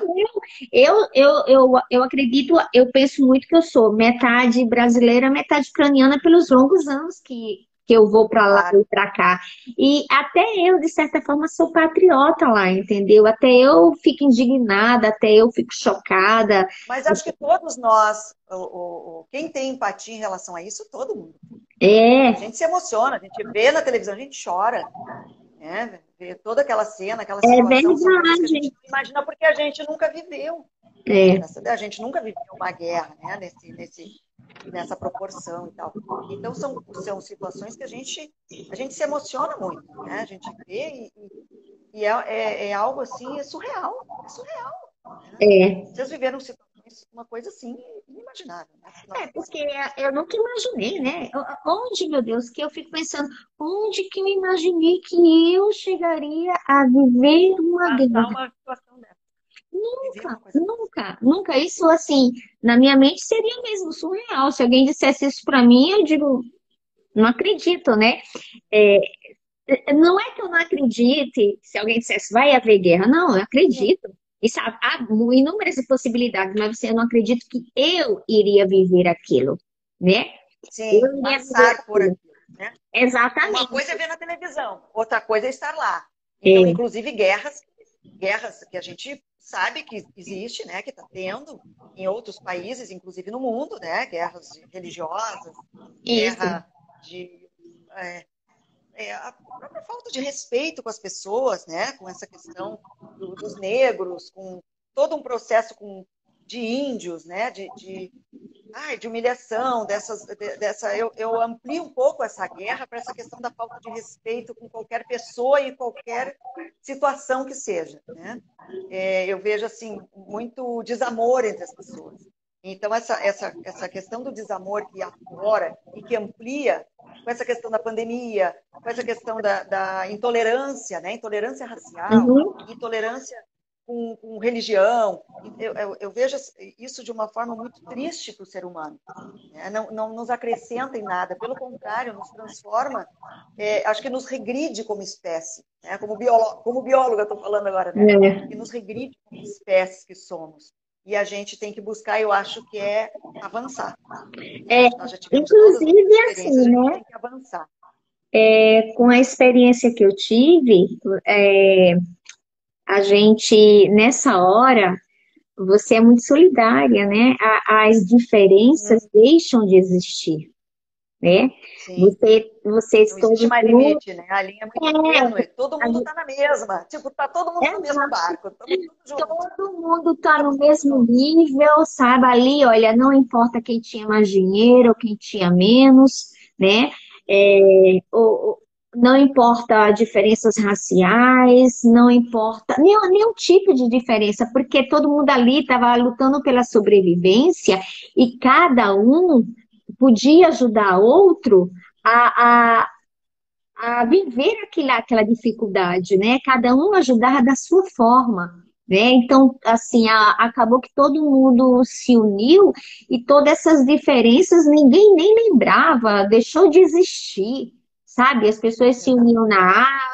eu acredito, eu penso muito que eu sou metade brasileira, metade ucraniana pelos longos anos que eu vou para lá claro. e para cá. E até eu, de certa forma, sou patriota lá, entendeu? Até eu fico indignada, até eu fico chocada. Mas acho que todos nós, quem tem empatia em relação a isso, todo mundo. A É, gente se emociona, a gente vê na televisão, a gente chora, né? Vê toda aquela cena, aquela é situação, são coisas que a gente verdade. não imagina porque a gente nunca viveu. É, A gente nunca viveu uma guerra, né? Nessa proporção e tal. Então, são situações que a gente se emociona muito, né? A gente vê e é algo assim, é surreal, né? é. Vocês viveram situações, uma coisa assim, inimaginável, né? Nós Porque eu nunca imaginei, né? Onde, meu Deus, que eu fico pensando, onde que eu imaginei que eu chegaria a viver uma passar guerra? uma situação dessa, viver Nunca, uma coisa dessa. nunca, nunca. Isso, assim, na minha mente seria mesmo surreal. Se alguém dissesse isso pra mim, eu digo, não acredito, né? É, não é que eu não acredite se alguém dissesse vai haver guerra. Não, eu Uhum. acredito. Isso há inúmeras possibilidades, mas assim, eu não acredito que eu iria viver aquilo, né? Sim, Eu iria viver passar por aquilo. aquilo, né? Uma coisa é Exatamente. ver na televisão, outra coisa é estar lá. Então, É, inclusive guerras que a gente sabe que existe, né, que está tendo em outros países, inclusive no mundo, né, guerras religiosas, isso. guerra de é, a própria falta de respeito com as pessoas, né, com essa questão dos negros, com todo um processo de índios, né, de humilhação, eu amplio um pouco essa guerra para essa questão da falta de respeito com qualquer pessoa e qualquer situação que seja, né? Eu vejo assim muito desamor entre as pessoas. Então essa questão do desamor que aflora e que amplia com essa questão da pandemia, com essa questão da intolerância, né? Intolerância racial, Uhum. intolerância com religião. Eu vejo isso de uma forma muito triste para o ser humano, né? Não nos acrescenta em nada, pelo contrário, nos transforma, acho que nos regride como espécie, né? Como bióloga estou falando agora, né? É, Que nos regride como espécies que somos. e a gente tem que buscar, eu acho que é avançar. Nós já tivemos todas as Inclusive, experiências, assim, a gente né? tem que avançar. Com a experiência que eu tive, a gente, nessa hora, você é muito solidária, né? As diferenças Uhum. deixam de existir, né? Sim. Vocês Não existe todos mais juntos, limite, né? A linha é muito tênue, é, todo mundo está na mesma. Tipo, tá todo mundo no mesmo é, barco, estamos tudo junto. todo mundo está no Estamos tudo mesmo junto. nível, sabe? Ali, olha, não importa quem tinha mais dinheiro ou quem tinha menos, né? Não importa diferenças raciais, não importa nenhum tipo de diferença, porque todo mundo ali estava lutando pela sobrevivência e cada um podia ajudar outro a, a viver aquela dificuldade, né? Cada um ajudar da sua forma, né? Então, assim, acabou que todo mundo se uniu e todas essas diferenças ninguém nem lembrava, deixou de existir, sabe? As pessoas se Exato. uniam na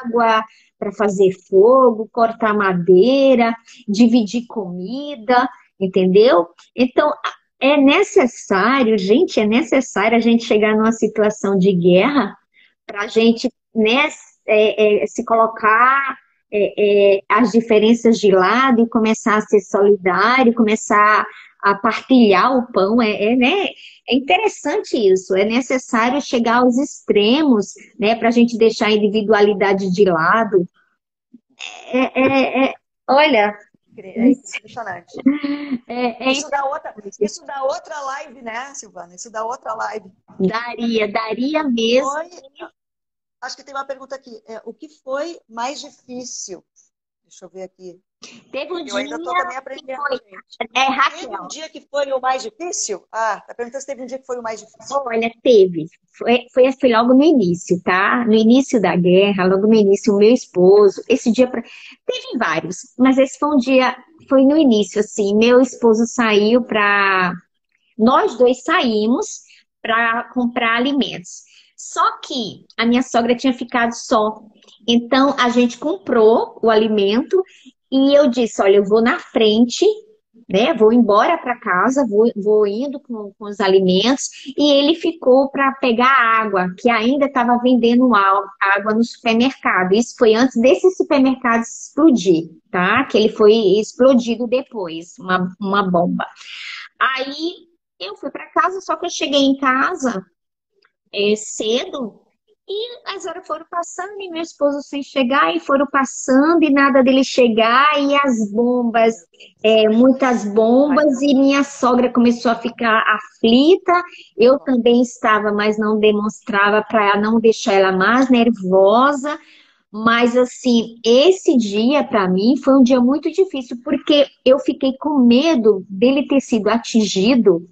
água para fazer fogo, cortar madeira, dividir comida, entendeu? Então, é necessário, gente, é necessário a gente chegar numa situação de guerra para a gente, né, se colocar as diferenças de lado e começar a ser solidário, começar a partilhar o pão, né, é interessante isso, é necessário chegar aos extremos, né, para a gente deixar a individualidade de lado. Olha, É impressionante. é Isso dá outra live, né, Silvana? Isso dá outra live. daria mesmo. Foi, acho que tem uma pergunta aqui. O que foi mais difícil? Deixa eu ver aqui. Teve um Eu dia ainda estou também que aprendendo, foi, gente. Teve um Raquel. dia que foi o mais difícil? Ah, tá perguntando se teve um dia que foi o mais difícil. Olha, teve. Foi logo no início, tá? No início da guerra, logo no início, o meu esposo, esse dia. Teve vários, mas esse foi um dia, foi no início, assim. Meu esposo saiu para. Nós dois saímos para comprar alimentos. Só que a minha sogra tinha ficado só. Então a gente comprou o alimento e eu disse: Olha, eu vou na frente, né? Vou embora para casa, vou indo com os alimentos, e ele ficou para pegar água, que ainda estava vendendo água no supermercado. Isso foi antes desse supermercado explodir, tá? Que ele foi explodido depois, uma bomba. Aí eu fui para casa, só que eu cheguei em casa cedo. E as horas foram passando e meu esposo sem chegar, e foram passando e nada dele chegar, e as bombas, muitas Ai, bombas, e minha sogra começou a ficar aflita. Eu bom. também estava, mas não demonstrava para não deixar ela mais nervosa. Mas assim, esse dia para mim foi um dia muito difícil, porque eu fiquei com medo dele ter sido atingido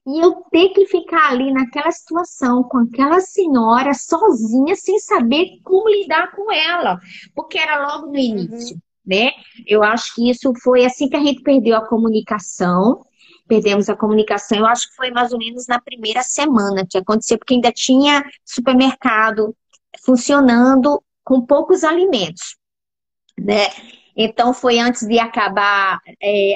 e eu ter que ficar ali naquela situação com aquela senhora sozinha, sem saber como lidar com ela, porque era logo no Uhum. início, né? Eu acho que isso foi assim que a gente perdeu a comunicação. Perdemos a comunicação, eu acho que foi mais ou menos na primeira semana que aconteceu, porque ainda tinha supermercado funcionando com poucos alimentos, né? Então foi antes de acabar,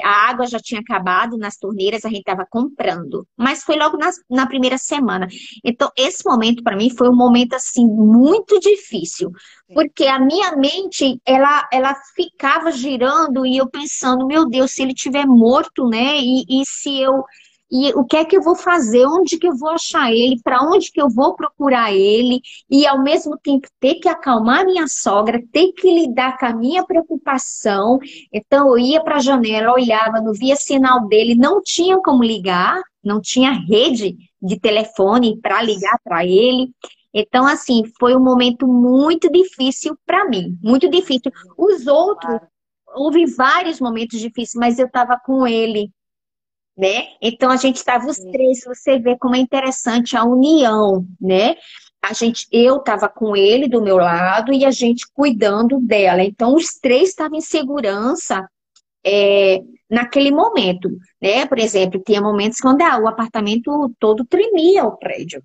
a água já tinha acabado nas torneiras, a gente estava comprando, mas foi logo na primeira semana. Então esse momento para mim foi um momento assim muito difícil, Sim. porque a minha mente ela ficava girando e eu pensando, meu Deus, se ele tiver morto, né? E se eu e o que é que eu vou fazer? Onde que eu vou achar ele? Para onde que eu vou procurar ele? E ao mesmo tempo ter que acalmar minha sogra, ter que lidar com a minha preocupação. Então eu ia para a janela, olhava, não via sinal dele, não tinha como ligar, não tinha rede de telefone para ligar para ele. Então, assim, foi um momento muito difícil para mim, muito difícil. Os outros, Claro. houve vários momentos difíceis, mas eu estava com ele, né? Então a gente estava os Sim. três, você vê como é interessante a união, né? Eu estava com ele do meu lado e a gente cuidando dela. Então os três estavam em segurança naquele momento, né? Por exemplo, tinha momentos quando o apartamento todo tremia, o prédio,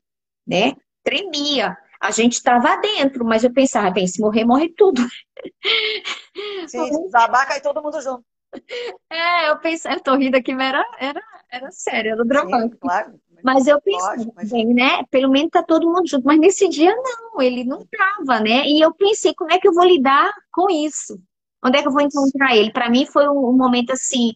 né? Tremia. A gente estava dentro, mas eu pensava, bem, se morrer, morre tudo. Sim, se desabar, cai todo mundo junto. Eu pensei, eu tô rindo aqui, mas era sério, era Sim, dramático. claro. Mas eu pensei, Lógico, bem, imagina. né? Pelo menos tá todo mundo junto. Mas nesse dia, não, ele não tava, né? E eu pensei, como é que eu vou lidar com isso? Onde é que eu vou Isso. encontrar ele? Para mim foi um momento assim,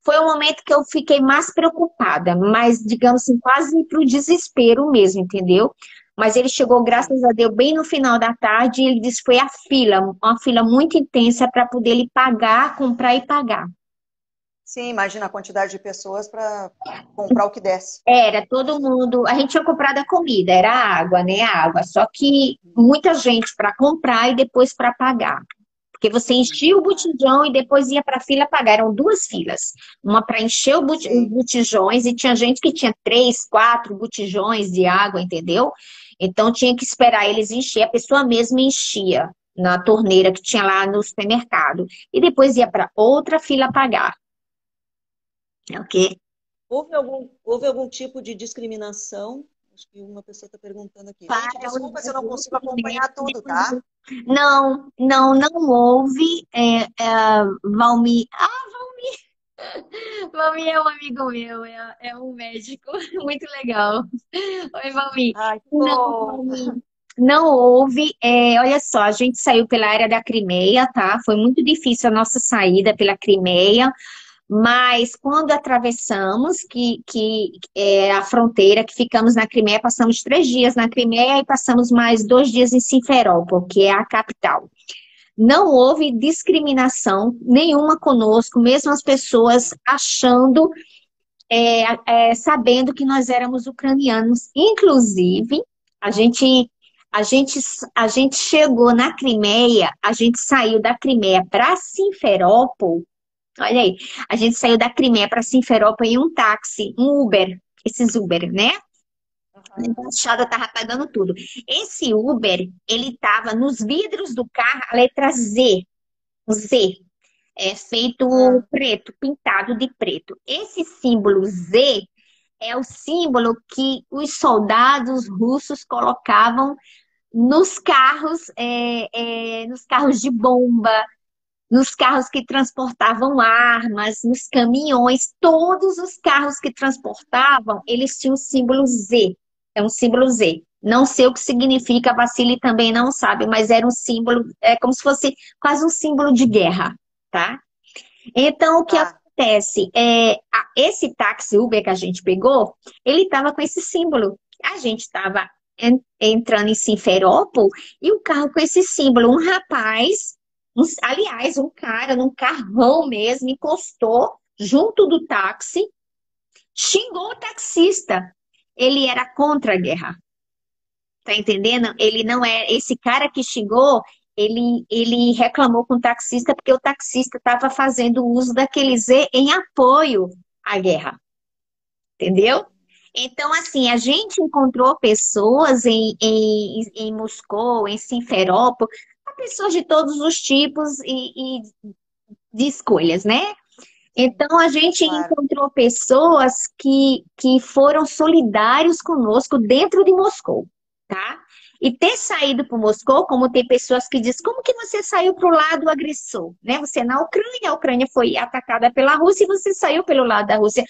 foi um momento que eu fiquei mais preocupada, mas, digamos assim, quase pro desespero mesmo, entendeu? Mas ele chegou, Sim. graças a Deus, bem no final da tarde, e ele disse que foi a fila, uma fila muito intensa para poder ele pagar, comprar e pagar. Sim, imagina a quantidade de pessoas para comprar o que desse. Era todo mundo. A gente tinha comprado a comida, era a água, né? A água. Só que muita gente para comprar e depois para pagar. Porque você enchia o Claro. botijão e depois ia para a fila pagar. Eram duas filas. Uma para encher os Sim. botijões e tinha gente que tinha 3, 4 botijões de água, entendeu? Então tinha que esperar eles encher. A pessoa mesma enchia na torneira que tinha lá no supermercado. E depois ia para outra fila pagar. Ok? Houve algum tipo de discriminação? Acho que uma pessoa está perguntando aqui. Gente, Para desculpa se eu não os consigo acompanhar tudo, tá? Não, não, não houve. Valmir. Valmir é um amigo meu, é um médico muito legal. Oi, Valmir. Ai, que Não, bom. Valmir. Não houve. Olha só, a gente saiu pela área da Crimeia, tá? Foi muito difícil a nossa saída pela Crimeia. Mas quando atravessamos que é a fronteira, que ficamos na Crimeia, passamos 3 dias na Crimeia e passamos mais 2 dias em Simferópol, que é a capital. Não houve discriminação nenhuma conosco, mesmo as pessoas achando, sabendo que nós éramos ucranianos. Inclusive, a gente, a gente, a gente chegou na Crimeia, a gente saiu da Crimeia para Simferópol. Olha aí, a gente saiu da Crimeia para Simferópol em um táxi, um Uber, esses Uber, né? A Aham. embaixada tava pagando tudo. Esse Uber, ele tava nos vidros do carro, a letra Z, o Z, é feito Ah, preto, pintado de preto. Esse símbolo Z é o símbolo que os soldados russos colocavam nos carros de bomba, nos carros que transportavam armas, nos caminhões, todos os carros que transportavam, eles tinham o símbolo Z. É um símbolo Z. Não sei o que significa, a Vacile também não sabe, mas era um símbolo, é como se fosse quase um símbolo de guerra, tá? Então, o que tá. acontece? Esse táxi Uber que a gente pegou, ele estava com esse símbolo. A gente estava entrando em Simferópol e o carro com esse símbolo. Um rapaz, aliás, um cara num carrão mesmo, encostou junto do táxi, xingou o taxista. Ele era contra a guerra. Tá entendendo? Ele não é. Esse cara que xingou, ele reclamou com o taxista porque o taxista estava fazendo uso daquele Z em apoio à guerra. Entendeu? Então, assim, a gente encontrou pessoas em Moscou, em Simferópol, pessoas de todos os tipos e de escolhas, né? Sim, Então, a gente claro. encontrou pessoas que foram solidários conosco dentro de Moscou, tá? E ter saído para Moscou, como tem pessoas que dizem, como que você saiu para o lado agressor, né? Você é na Ucrânia, a Ucrânia foi atacada pela Rússia e você saiu pelo lado da Rússia.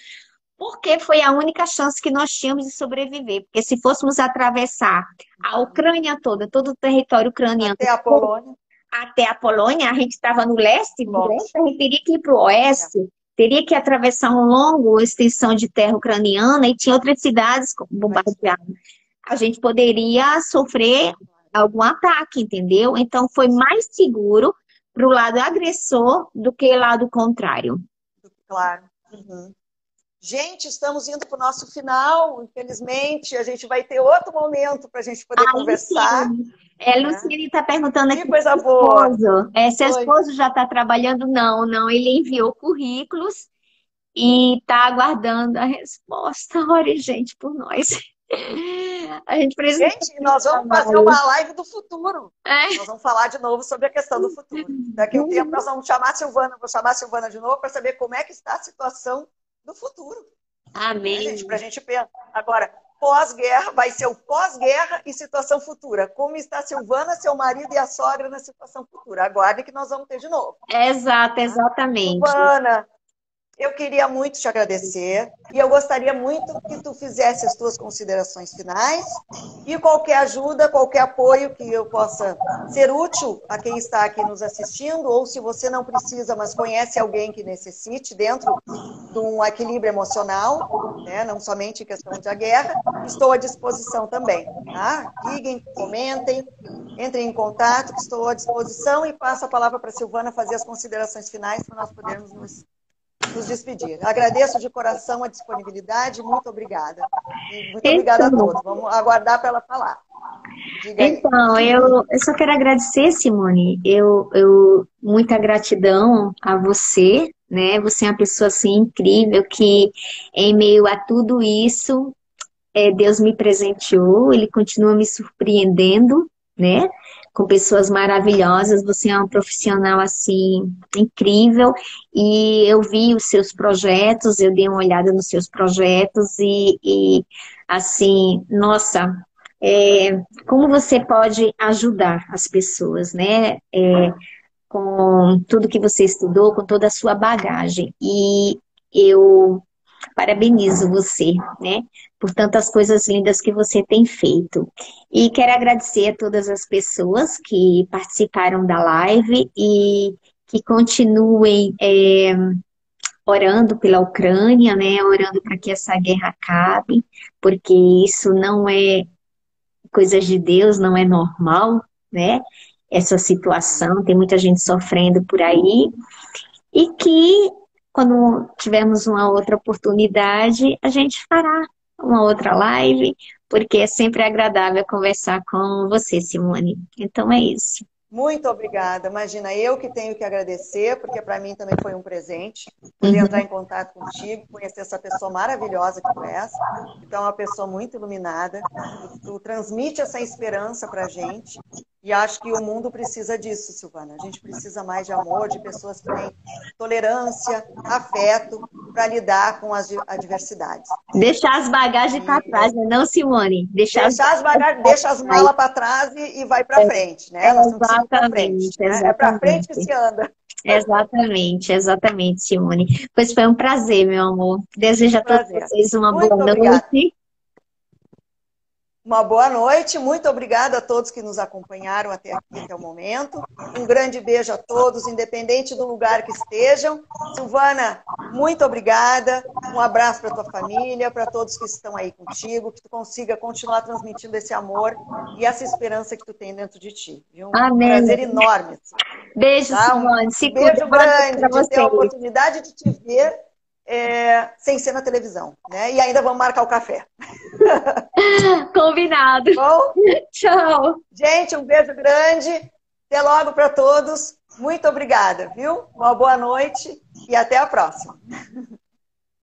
Porque foi a única chance que nós tínhamos de sobreviver. Porque se fôssemos atravessar a Ucrânia toda, todo o território ucraniano, Até a Polônia, até a Polônia, a gente estava no leste, muito longe. a gente teria que ir para o É. oeste, teria que atravessar uma longa extensão de terra ucraniana e tinha outras cidades Mas, bombardeadas. A gente poderia sofrer algum ataque, entendeu? Então foi mais seguro para o lado agressor do que o lado contrário. claro. Uhum. Gente, estamos indo para o nosso final. Infelizmente, a gente vai ter outro momento para a gente poder Ah, conversar, Luciane. né? Luciane está perguntando Que aqui se coisa o boa. esposo, se o Oi. esposo já está trabalhando. Não, não, ele enviou currículos e está aguardando a resposta. Ore, gente, por nós. A gente precisa Gente, de nós vamos fazer trabalho. uma live do futuro. Nós É. vamos falar de novo sobre a questão do futuro. Daqui a um tempo nós vamos chamar a Silvana, vou chamar a Silvana de novo para saber como é que está a situação do futuro, né, gente? Para a Amém. gente pensar. Agora, pós-guerra, vai ser o pós-guerra e situação futura. Como está a Silvana, seu marido e a sogra na situação futura. Aguardem que nós vamos ter de novo. Exato, Tá? exatamente. Silvana, eu queria muito te agradecer e eu gostaria muito que tu fizesse as tuas considerações finais e qualquer ajuda, qualquer apoio que eu possa ser útil a quem está aqui nos assistindo, ou se você não precisa, mas conhece alguém que necessite dentro de um equilíbrio emocional, né? Não somente em questão de guerra, estou à disposição também. Tá? Liguem, comentem, entrem em contato, que estou à disposição, e passo a palavra para a Silvana fazer as considerações finais para nós podermos nos despedir. Agradeço de coração a disponibilidade, muito obrigada. E muito obrigada a Então, todos. Vamos aguardar para ela falar. Diga aí. então eu só quero agradecer, Simone. Muita gratidão a você, né? Você é uma pessoa assim incrível que, em meio a tudo isso, Deus me presenteou, Ele continua me surpreendendo, né? Com pessoas maravilhosas. Você é um profissional assim incrível, e eu vi os seus projetos, eu dei uma olhada nos seus projetos e assim, nossa, como você pode ajudar as pessoas, né? Com tudo que você estudou, com toda a sua bagagem. E eu parabenizo você, né, por tantas coisas lindas que você tem feito. E quero agradecer a todas as pessoas que participaram da live e que continuem orando pela Ucrânia, né, orando para que essa guerra acabe, porque isso não é coisas de Deus, não é normal, né? Essa situação, tem muita gente sofrendo por aí, e que quando tivermos uma outra oportunidade, a gente fará uma outra live, porque é sempre agradável conversar com você, Simone. Então é isso. Muito obrigada. Imagina, eu que tenho que agradecer, porque para mim também foi um presente poder entrar Uhum. em contato contigo, conhecer essa pessoa maravilhosa que tu és. Então, é uma pessoa muito iluminada. Tu transmite essa esperança para a gente. E acho que o mundo precisa disso, Silvana. A gente precisa mais de amor, de pessoas que têm tolerância, afeto para lidar com as adversidades. Deixar as bagagens para trás, né? Não, Simone? Deixar as Deixar as bagagens bagagens, para deixa as trás. malas para trás e vai para frente, né? Nós temos que seguir para frente, Exatamente, né? É para frente que exatamente. se anda. Exatamente, exatamente, Simone. Pois foi um prazer, meu amor. Desejo a todos Prazer. vocês uma boa Muito obrigada. noite. Uma boa noite, muito obrigada a todos que nos acompanharam até aqui, até o momento. Um grande beijo a todos, independente do lugar que estejam. Silvana, muito obrigada. Um abraço para a tua família, para todos que estão aí contigo, que tu consiga continuar transmitindo esse amor e essa esperança que tu tem dentro de ti. Viu? Um Amém. prazer enorme. Beijo, Tá? Simone. Se Um cuida. beijo Boa noite grande para de ter a vocês. oportunidade de te ver sem ser na televisão, né? E ainda vamos marcar o café. Combinado. Bom? Tchau. Gente, um beijo grande. Até logo para todos. Muito obrigada, viu? Uma boa noite e até a próxima.